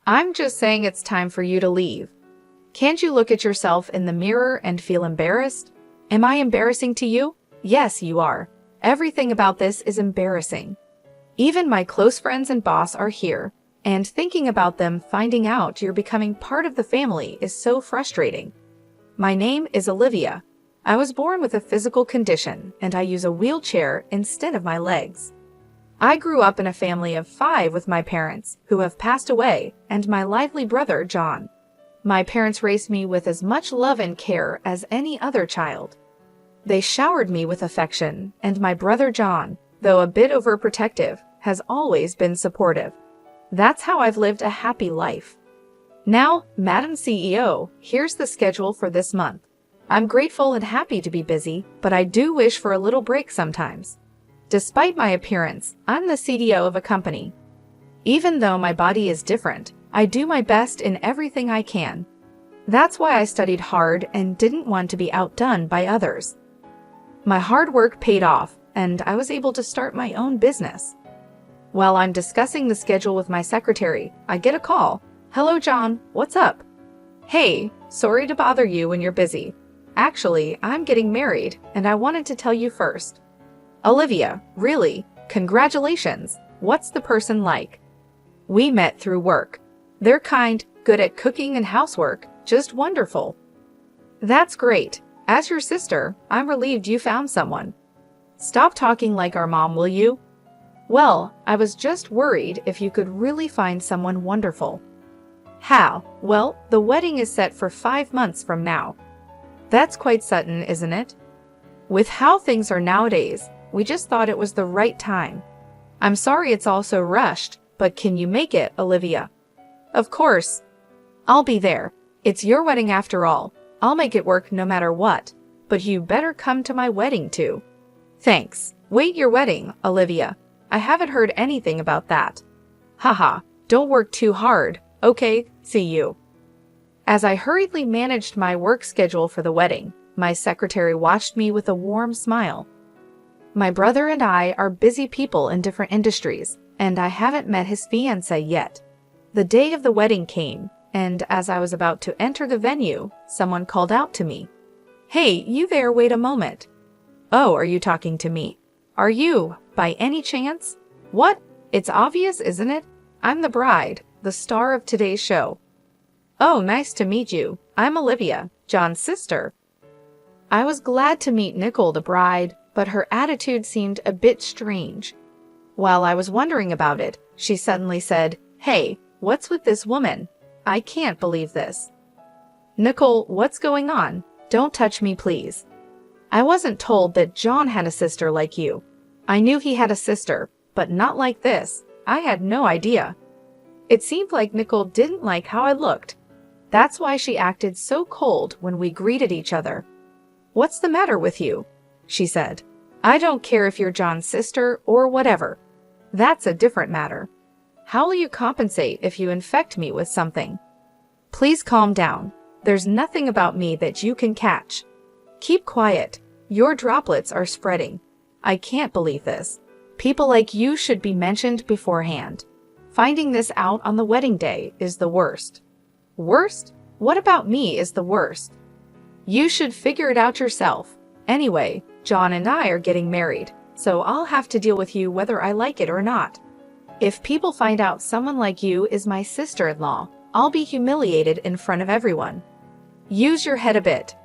I'm just saying it's time for you to leave. Can't you look at yourself in the mirror and feel embarrassed? Am I embarrassing to you? Yes, you are. Everything about this is embarrassing. Even my close friends and boss are here, and thinking about them finding out you're becoming part of the family is so frustrating. My name is Olivia. I was born with a physical condition, and I use a wheelchair instead of my legs. I grew up in a family of 5 with my parents, who have passed away, and my lively brother, John. My parents raised me with as much love and care as any other child. They showered me with affection, and my brother John, though a bit overprotective, has always been supportive. That's how I've lived a happy life. Now, Madam CEO, here's the schedule for this month. I'm grateful and happy to be busy, but I do wish for a little break sometimes. Despite my appearance, I'm the CDO of a company. Even though my body is different, I do my best in everything I can. That's why I studied hard and didn't want to be outdone by others. My hard work paid off, and I was able to start my own business. While I'm discussing the schedule with my secretary, I get a call. Hello, John, what's up? Hey, sorry to bother you when you're busy. Actually, I'm getting married, and I wanted to tell you first. Olivia, really? Congratulations. What's the person like? We met through work. They're kind, good at cooking and housework, just wonderful. That's great. As your sister, I'm relieved you found someone. Stop talking like our mom, will you? Well, I was just worried if you could really find someone wonderful. How? Well, the wedding is set for 5 months from now. That's quite sudden, isn't it? With how things are nowadays, we just thought it was the right time. I'm sorry it's all so rushed, but can you make it, Olivia? Of course. I'll be there. It's your wedding after all. I'll make it work no matter what. But you better come to my wedding too. Thanks. Wait, your wedding, Olivia. I haven't heard anything about that. Haha, don't work too hard. Okay, see you. As I hurriedly managed my work schedule for the wedding, my secretary watched me with a warm smile. My brother and I are busy people in different industries, and I haven't met his fiancé yet. The day of the wedding came, and as I was about to enter the venue, someone called out to me. Hey, you there, wait a moment. Oh, are you talking to me? Are you, by any chance? What? It's obvious, isn't it? I'm the bride, the star of today's show. Oh, nice to meet you. I'm Olivia, John's sister. I was glad to meet Nicole, the bride, but her attitude seemed a bit strange. While I was wondering about it, she suddenly said, Hey, what's with this woman? I can't believe this. Nicole, what's going on? Don't touch me, please. I wasn't told that John had a sister like you. I knew he had a sister, but not like this. I had no idea. It seemed like Nicole didn't like how I looked. That's why she acted so cold when we greeted each other. What's the matter with you? She said. I don't care if you're John's sister or whatever. That's a different matter. How will you compensate if you infect me with something? Please calm down. There's nothing about me that you can catch. Keep quiet. Your droplets are spreading. I can't believe this. People like you should be mentioned beforehand. Finding this out on the wedding day is the worst. Worst? What about me is the worst? You should figure it out yourself. Anyway, John and I are getting married, so I'll have to deal with you whether I like it or not. If people find out someone like you is my sister-in-law, I'll be humiliated in front of everyone. Use your head a bit.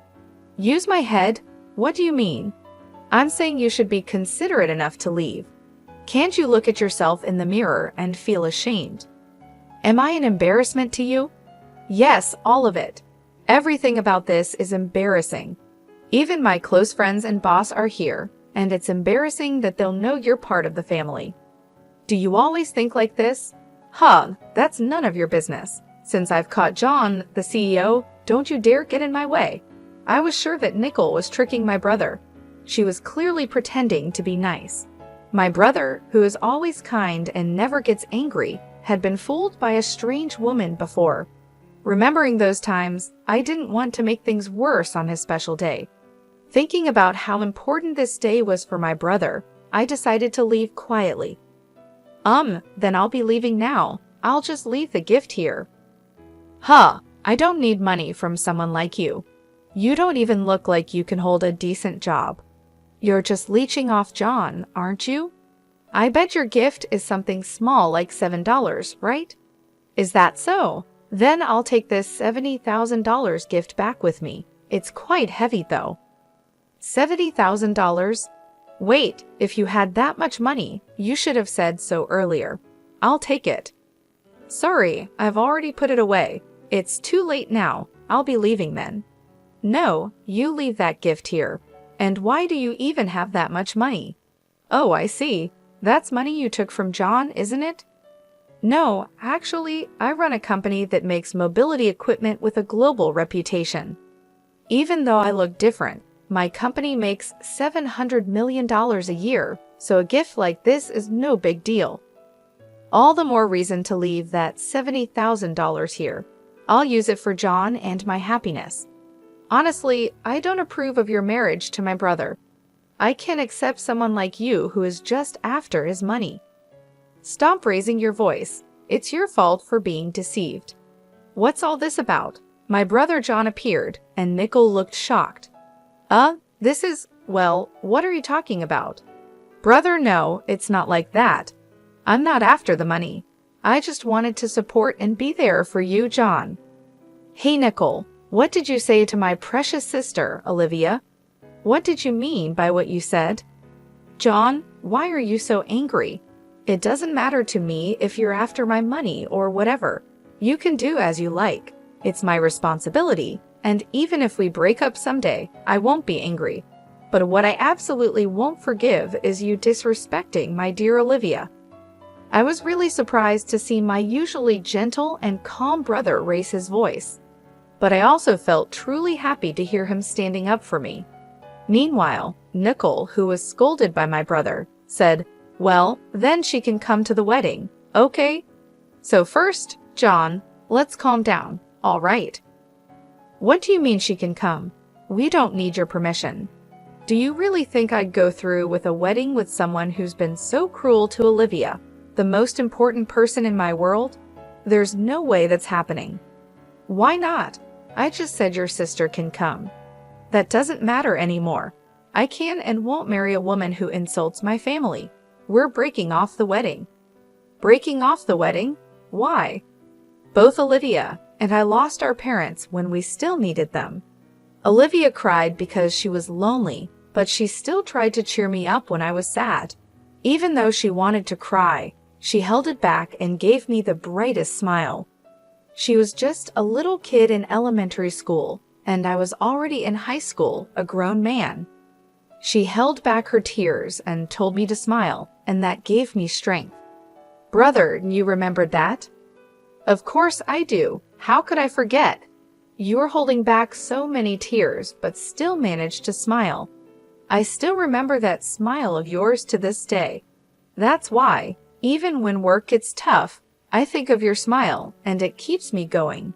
Use my head? What do you mean? I'm saying you should be considerate enough to leave. Can't you look at yourself in the mirror and feel ashamed? Am I an embarrassment to you? Yes, all of it. Everything about this is embarrassing. Even my close friends and boss are here, and it's embarrassing that they'll know you're part of the family. Do you always think like this? Huh, that's none of your business. Since I've caught John, the CEO, don't you dare get in my way. I was sure that Nicole was tricking my brother. She was clearly pretending to be nice. My brother, who is always kind and never gets angry, had been fooled by a strange woman before. Remembering those times, I didn't want to make things worse on his special day. Thinking about how important this day was for my brother, I decided to leave quietly. Then I'll be leaving now. I'll just leave the gift here. Huh, I don't need money from someone like you. You don't even look like you can hold a decent job. You're just leeching off John, aren't you? I bet your gift is something small like $7, right? Is that so? Then I'll take this $70,000 gift back with me. It's quite heavy though. $70,000? Wait, if you had that much money, you should have said so earlier. I'll take it. Sorry, I've already put it away. It's too late now. I'll be leaving then. No, you leave that gift here. And why do you even have that much money? Oh, I see. That's money you took from John, isn't it? No, actually, I run a company that makes mobility equipment with a global reputation. Even though I look different, my company makes $700 million a year, so a gift like this is no big deal. All the more reason to leave that $70,000 here. I'll use it for John and my happiness. Honestly, I don't approve of your marriage to my brother. I can't accept someone like you who is just after his money. Stop raising your voice. It's your fault for being deceived. What's all this about? My brother John appeared, and Nickel looked shocked. Well, what are you talking about? Brother, no, it's not like that. I'm not after the money. I just wanted to support and be there for you, John. Hey, Nickel, what did you say to my precious sister, Olivia? What did you mean by what you said? John, why are you so angry? It doesn't matter to me if you're after my money or whatever. You can do as you like. It's my responsibility, and even if we break up someday, I won't be angry. But what I absolutely won't forgive is you disrespecting my dear Olivia. I was really surprised to see my usually gentle and calm brother raise his voice. But I also felt truly happy to hear him standing up for me. Meanwhile, Nickel, who was scolded by my brother, said, "Well, then she can come to the wedding, okay? So first, John, let's calm down, all right? What do you mean she can come? We don't need your permission. Do you really think I'd go through with a wedding with someone who's been so cruel to Olivia, the most important person in my world? There's no way that's happening." Why not? I just said your sister can come. That doesn't matter anymore. I can and won't marry a woman who insults my family. We're breaking off the wedding. Breaking off the wedding? Why? Both Olivia and I lost our parents when we still needed them. Olivia cried because she was lonely, but she still tried to cheer me up when I was sad. Even though she wanted to cry, she held it back and gave me the brightest smile. She was just a little kid in elementary school, and I was already in high school, a grown man. She held back her tears and told me to smile, and that gave me strength. Brother, you remembered that? Of course I do. How could I forget? You were holding back so many tears, but still managed to smile. I still remember that smile of yours to this day. That's why, even when work gets tough, I think of your smile, and it keeps me going.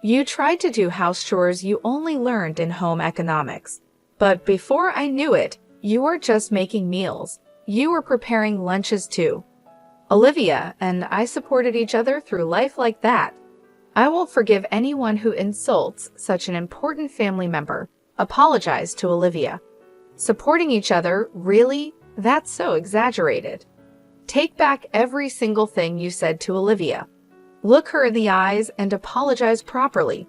You tried to do house chores you only learned in home economics. But before I knew it, you were just making meals. You were preparing lunches too. Olivia and I supported each other through life like that. I won't forgive anyone who insults such an important family member. Apologize to Olivia. Supporting each other, really? That's so exaggerated. Take back every single thing you said to Olivia. Look her in the eyes and apologize properly.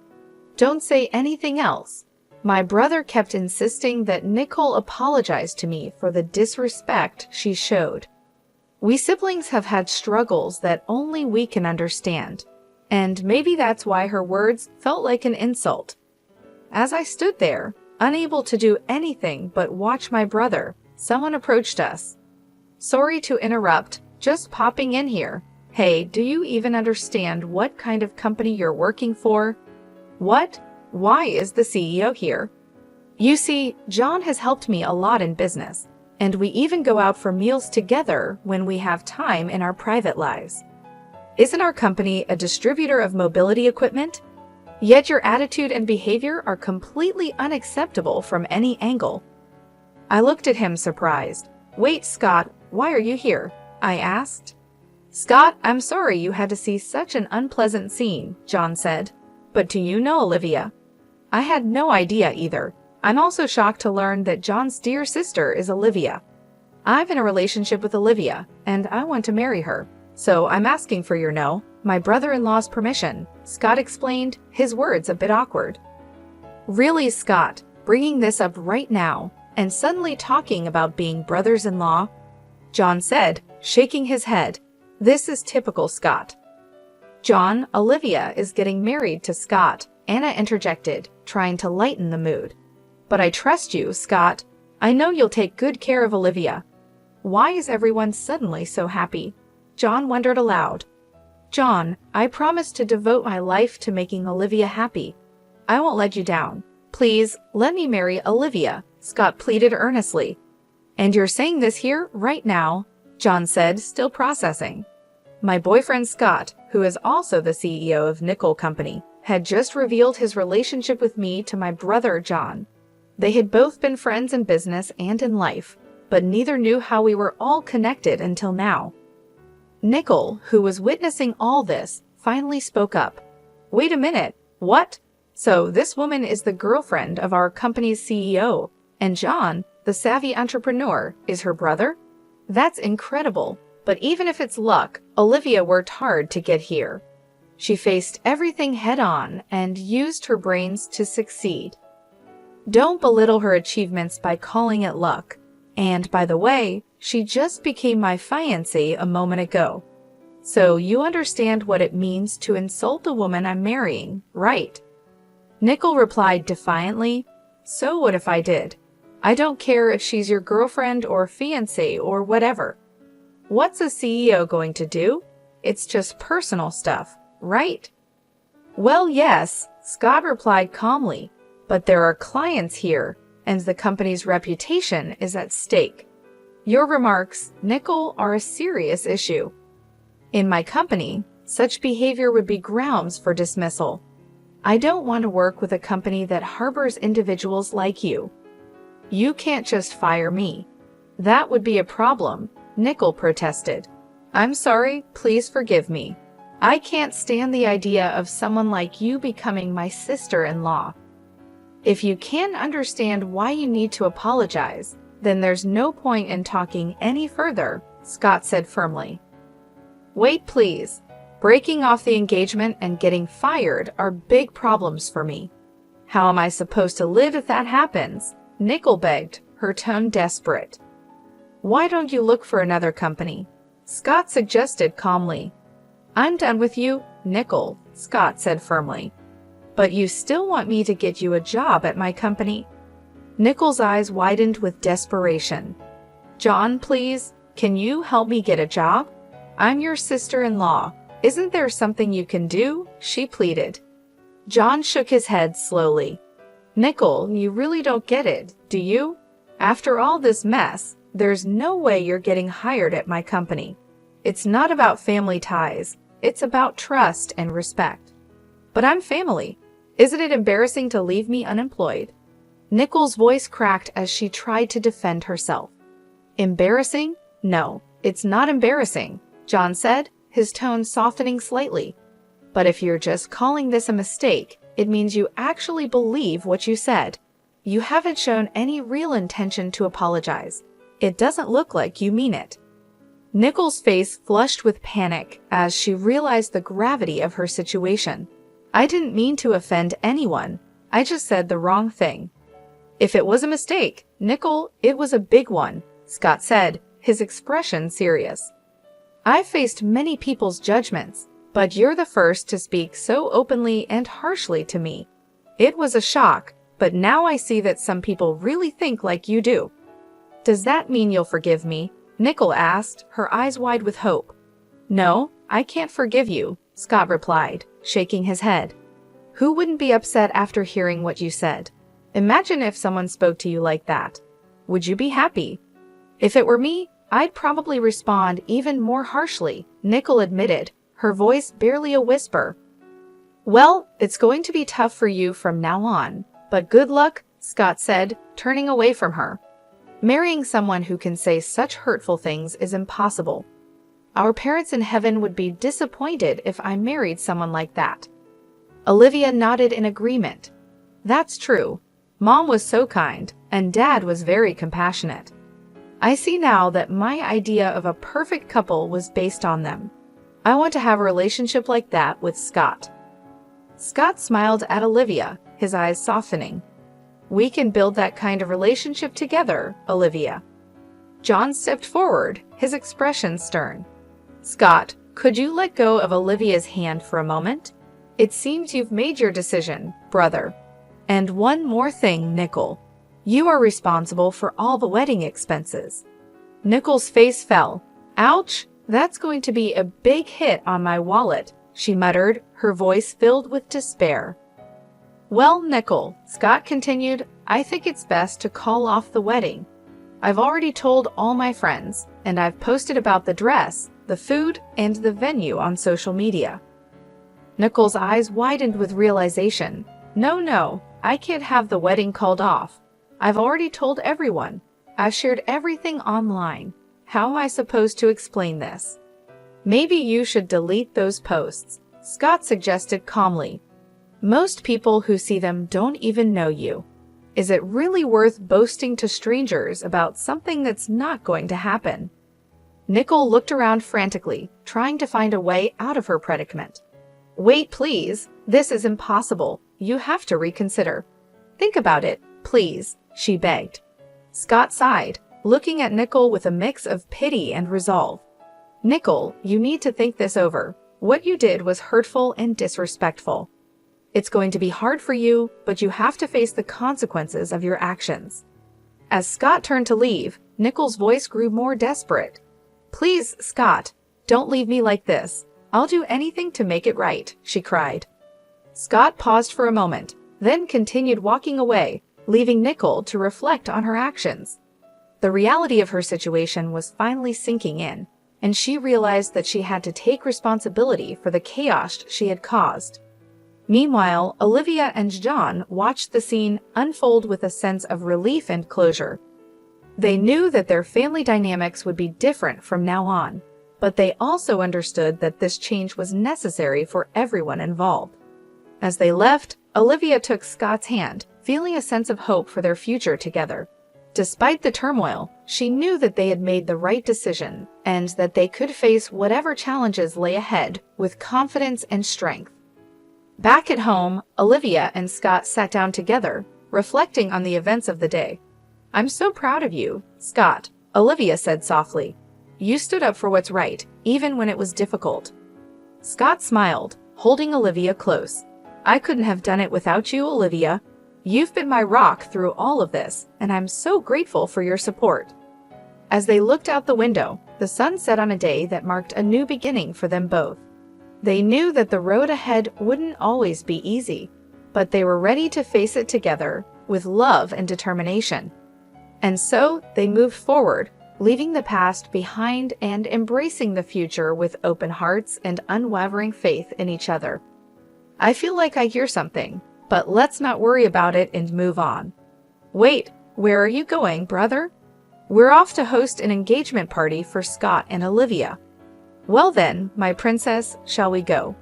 Don't say anything else. My brother kept insisting that Nicole apologize to me for the disrespect she showed. We siblings have had struggles that only we can understand, and maybe that's why her words felt like an insult. As I stood there, unable to do anything but watch my brother, someone approached us. Sorry to interrupt, just popping in here. Hey, do you even understand what kind of company you're working for? What? Why is the CEO here? You see, John has helped me a lot in business, and we even go out for meals together when we have time in our private lives. Isn't our company a distributor of mobility equipment? Yet your attitude and behavior are completely unacceptable from any angle. I looked at him surprised. Wait, Scott, why are you here? I asked. Scott, I'm sorry you had to see such an unpleasant scene, John said. But do you know Olivia? I had no idea either. I'm also shocked to learn that John's dear sister is Olivia. I'm in a relationship with Olivia, and I want to marry her. So I'm asking for your my brother-in-law's permission, Scott explained, his words a bit awkward. Really, Scott, bringing this up right now, and suddenly talking about being brothers-in-law? John said, shaking his head. This is typical Scott. John, Olivia is getting married to Scott, Anna interjected, trying to lighten the mood. But I trust you, Scott. I know you'll take good care of Olivia. Why is everyone suddenly so happy? John wondered aloud. John, I promise to devote my life to making Olivia happy. I won't let you down. Please, let me marry Olivia, Scott pleaded earnestly. And you're saying this here, right now? John said, still processing. My boyfriend Scott, who is also the CEO of Nickel Company, had just revealed his relationship with me to my brother John. They had both been friends in business and in life, but neither knew how we were all connected until now. Nickel, who was witnessing all this, finally spoke up. Wait a minute, what? So this woman is the girlfriend of our company's CEO, and John, the savvy entrepreneur, is her brother? That's incredible, but even if it's luck, Olivia worked hard to get here. She faced everything head-on and used her brains to succeed. Don't belittle her achievements by calling it luck. And by the way, she just became my fiancé a moment ago. So you understand what it means to insult the woman I'm marrying, right? Nickel replied defiantly, So what if I did? I don't care if she's your girlfriend or fiancé or whatever. What's a CEO going to do? It's just personal stuff, right? Well, yes, Scott replied calmly, but there are clients here, and the company's reputation is at stake. Your remarks, Nickel, are a serious issue. In my company, such behavior would be grounds for dismissal. I don't want to work with a company that harbors individuals like you. You can't just fire me. That would be a problem, Nickel protested. I'm sorry, please forgive me. I can't stand the idea of someone like you becoming my sister-in-law. If you can't understand why you need to apologize, then there's no point in talking any further, Scott said firmly. Wait, please. Breaking off the engagement and getting fired are big problems for me. How am I supposed to live if that happens? Nickel begged, her tone desperate. Why don't you look for another company? Scott suggested calmly. I'm done with you, Nickel, Scott said firmly. But you still want me to get you a job at my company? Nickel's eyes widened with desperation. John, please, can you help me get a job? I'm your sister-in-law. Isn't there something you can do? She pleaded. John shook his head slowly. Nickel, you really don't get it, do you? After all this mess, there's no way you're getting hired at my company. It's not about family ties. It's about trust and respect. But I'm family. Isn't it embarrassing to leave me unemployed? Nickel's voice cracked as she tried to defend herself. Embarrassing? No, it's not embarrassing, John said, his tone softening slightly. But if you're just calling this a mistake, it means you actually believe what you said. You haven't shown any real intention to apologize. It doesn't look like you mean it. Nickel's face flushed with panic as she realized the gravity of her situation. I didn't mean to offend anyone. I just said the wrong thing. If it was a mistake, Nickel, it was a big one, Scott said, his expression serious. I've faced many people's judgments, but you're the first to speak so openly and harshly to me. It was a shock, but now I see that some people really think like you do. Does that mean you'll forgive me? Nickel asked, her eyes wide with hope. No, I can't forgive you, Scott replied, shaking his head. Who wouldn't be upset after hearing what you said? Imagine if someone spoke to you like that. Would you be happy? If it were me, I'd probably respond even more harshly, Nickel admitted, her voice barely a whisper. Well, it's going to be tough for you from now on, but good luck, Scott said, turning away from her. Marrying someone who can say such hurtful things is impossible. Our parents in heaven would be disappointed if I married someone like that." Olivia nodded in agreement. "That's true. Mom was so kind, and Dad was very compassionate. I see now that my idea of a perfect couple was based on them. I want to have a relationship like that with Scott." Scott smiled at Olivia, his eyes softening. "We can build that kind of relationship together, Olivia." John stepped forward, his expression stern. "Scott, could you let go of Olivia's hand for a moment? It seems you've made your decision, brother. And one more thing, Nickel. You are responsible for all the wedding expenses." Nickel's face fell. "Ouch, that's going to be a big hit on my wallet," she muttered, her voice filled with despair. "Well, Nickel," Scott continued, "I think it's best to call off the wedding. I've already told all my friends, and I've posted about the dress, the food, and the venue on social media." Nickel's eyes widened with realization. No, I can't have the wedding called off. I've already told everyone. I've shared everything online. How am I supposed to explain this?" "Maybe you should delete those posts," Scott suggested calmly. "Most people who see them don't even know you. Is it really worth boasting to strangers about something that's not going to happen?" Nickel looked around frantically, trying to find a way out of her predicament. "Wait, please. This is impossible. You have to reconsider. Think about it, please," she begged. Scott sighed, looking at Nickel with a mix of pity and resolve. "Nickel, you need to think this over. What you did was hurtful and disrespectful. It's going to be hard for you, but you have to face the consequences of your actions." As Scott turned to leave, Nickel's voice grew more desperate. "Please, Scott, don't leave me like this. I'll do anything to make it right," she cried. Scott paused for a moment, then continued walking away, leaving Nickel to reflect on her actions. The reality of her situation was finally sinking in, and she realized that she had to take responsibility for the chaos she had caused. Meanwhile, Olivia and John watched the scene unfold with a sense of relief and closure. They knew that their family dynamics would be different from now on, but they also understood that this change was necessary for everyone involved. As they left, Olivia took Scott's hand, feeling a sense of hope for their future together. Despite the turmoil, she knew that they had made the right decision and that they could face whatever challenges lay ahead with confidence and strength. Back at home, Olivia and Scott sat down together, reflecting on the events of the day. "I'm so proud of you, Scott," Olivia said softly. "You stood up for what's right, even when it was difficult." Scott smiled, holding Olivia close. "I couldn't have done it without you, Olivia. You've been my rock through all of this, and I'm so grateful for your support." As they looked out the window, the sun set on a day that marked a new beginning for them both. They knew that the road ahead wouldn't always be easy, but they were ready to face it together with love and determination. And so they moved forward, leaving the past behind and embracing the future with open hearts and unwavering faith in each other. "I feel like I hear something, but let's not worry about it and move on." "Wait, where are you going, brother?" "We're off to host an engagement party for Scott and Olivia." "Well then, my princess, shall we go?"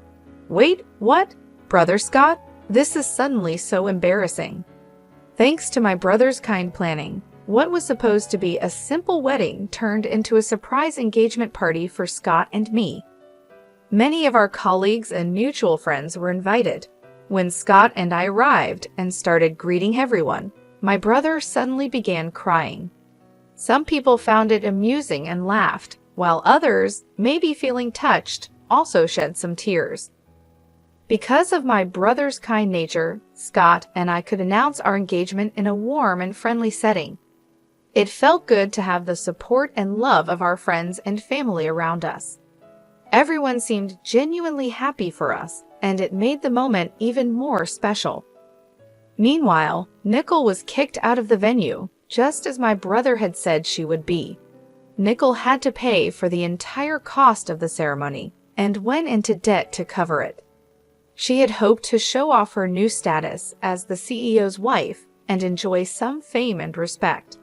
"Wait, what? Brother Scott? This is suddenly so embarrassing." Thanks to my brother's kind planning, what was supposed to be a simple wedding turned into a surprise engagement party for Scott and me. Many of our colleagues and mutual friends were invited. When Scott and I arrived and started greeting everyone, my brother suddenly began crying. Some people found it amusing and laughed, while others, maybe feeling touched, also shed some tears. Because of my brother's kind nature, Scott and I could announce our engagement in a warm and friendly setting. It felt good to have the support and love of our friends and family around us. Everyone seemed genuinely happy for us, and it made the moment even more special. Meanwhile, Nickel was kicked out of the venue, just as my brother had said she would be. Nickel had to pay for the entire cost of the ceremony and went into debt to cover it. She had hoped to show off her new status as the CEO's wife and enjoy some fame and respect.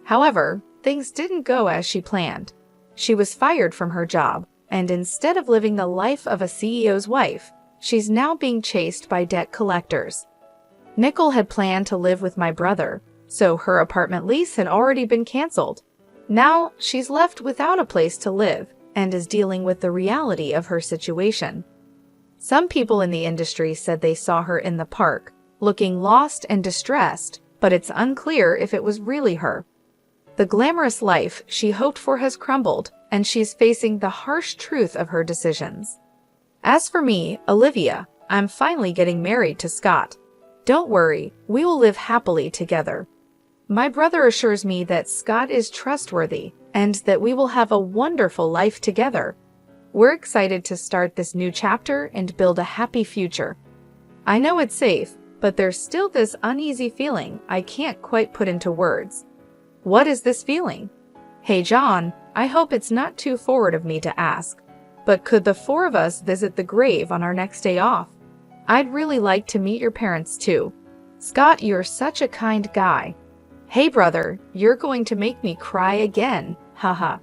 However, things didn't go as she planned. She was fired from her job, and instead of living the life of a CEO's wife, she's now being chased by debt collectors. Nicole had planned to live with my brother, so her apartment lease had already been canceled. Now she's left without a place to live and is dealing with the reality of her situation. Some people in the industry said they saw her in the park, looking lost and distressed, but it's unclear if it was really her. The glamorous life she hoped for has crumbled, and she's facing the harsh truth of her decisions. As for me, Olivia, I'm finally getting married to Scott. Don't worry, we will live happily together. My brother assures me that Scott is trustworthy and that we will have a wonderful life together. We're excited to start this new chapter and build a happy future. I know it's safe, but there's still this uneasy feeling I can't quite put into words. What is this feeling? Hey John, I hope it's not too forward of me to ask, but could the four of us visit the grave on our next day off? I'd really like to meet your parents too. Scott, you're such a kind guy. Hey brother, you're going to make me cry again, haha.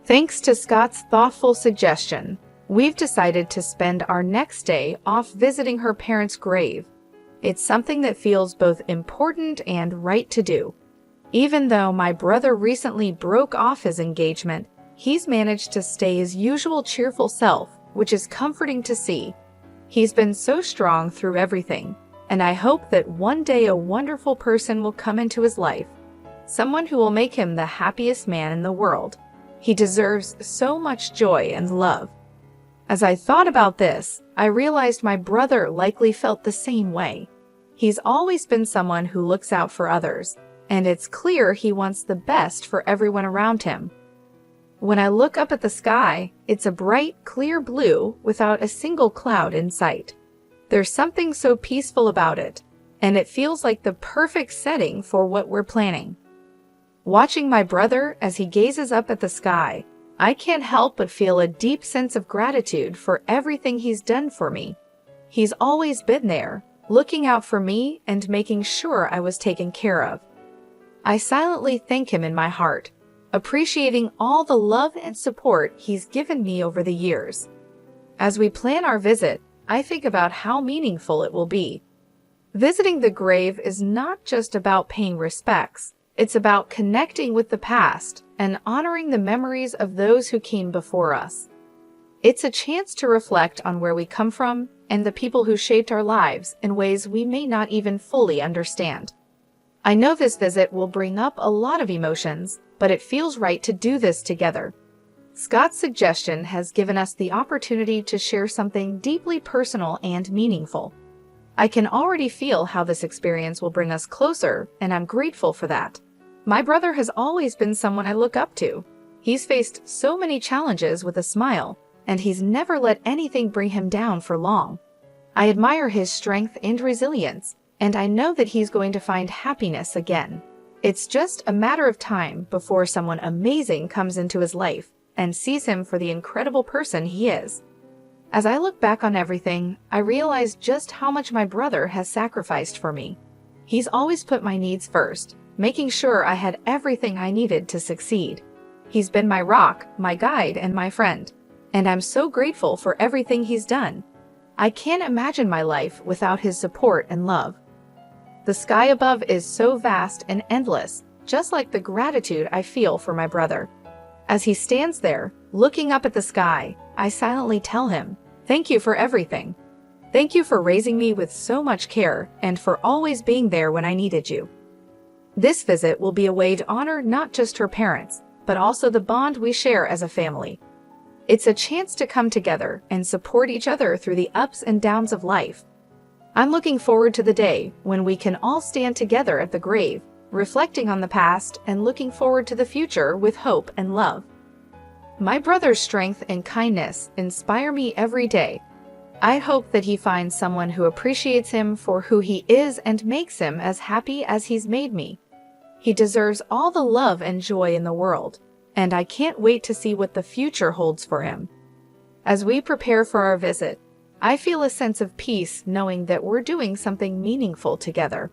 Thanks to Scott's thoughtful suggestion, we've decided to spend our next day off visiting her parents' grave. It's something that feels both important and right to do. Even though my brother recently broke off his engagement, he's managed to stay his usual cheerful self, which is comforting to see. He's been so strong through everything, and I hope that one day a wonderful person will come into his life, someone who will make him the happiest man in the world. He deserves so much joy and love. As I thought about this, I realized my brother likely felt the same way. He's always been someone who looks out for others, and it's clear he wants the best for everyone around him. When I look up at the sky, it's a bright, clear blue without a single cloud in sight. There's something so peaceful about it, and it feels like the perfect setting for what we're planning. Watching my brother as he gazes up at the sky, I can't help but feel a deep sense of gratitude for everything he's done for me. He's always been there, looking out for me and making sure I was taken care of. I silently thank him in my heart, appreciating all the love and support he's given me over the years. As we plan our visit, I think about how meaningful it will be. Visiting the grave is not just about paying respects. It's about connecting with the past and honoring the memories of those who came before us. It's a chance to reflect on where we come from and the people who shaped our lives in ways we may not even fully understand. I know this visit will bring up a lot of emotions, but it feels right to do this together. Scott's suggestion has given us the opportunity to share something deeply personal and meaningful. I can already feel how this experience will bring us closer, and I'm grateful for that. My brother has always been someone I look up to. He's faced so many challenges with a smile, and he's never let anything bring him down for long. I admire his strength and resilience, and I know that he's going to find happiness again. It's just a matter of time before someone amazing comes into his life and sees him for the incredible person he is. As I look back on everything, I realize just how much my brother has sacrificed for me. He's always put my needs first, making sure I had everything I needed to succeed. He's been my rock, my guide, and my friend, and I'm so grateful for everything he's done. I can't imagine my life without his support and love. The sky above is so vast and endless, just like the gratitude I feel for my brother. As he stands there, looking up at the sky, I silently tell him, "Thank you for everything. Thank you for raising me with so much care and for always being there when I needed you." This visit will be a way to honor not just her parents, but also the bond we share as a family. It's a chance to come together and support each other through the ups and downs of life. I'm looking forward to the day when we can all stand together at the grave, reflecting on the past and looking forward to the future with hope and love. My brother's strength and kindness inspire me every day. I hope that he finds someone who appreciates him for who he is and makes him as happy as he's made me. He deserves all the love and joy in the world, and I can't wait to see what the future holds for him. As we prepare for our visit, I feel a sense of peace knowing that we're doing something meaningful together.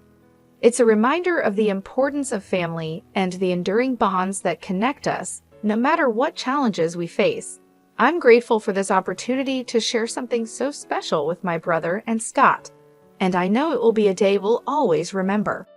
It's a reminder of the importance of family and the enduring bonds that connect us, no matter what challenges we face. I'm grateful for this opportunity to share something so special with my brother and Scott, and I know it will be a day we'll always remember.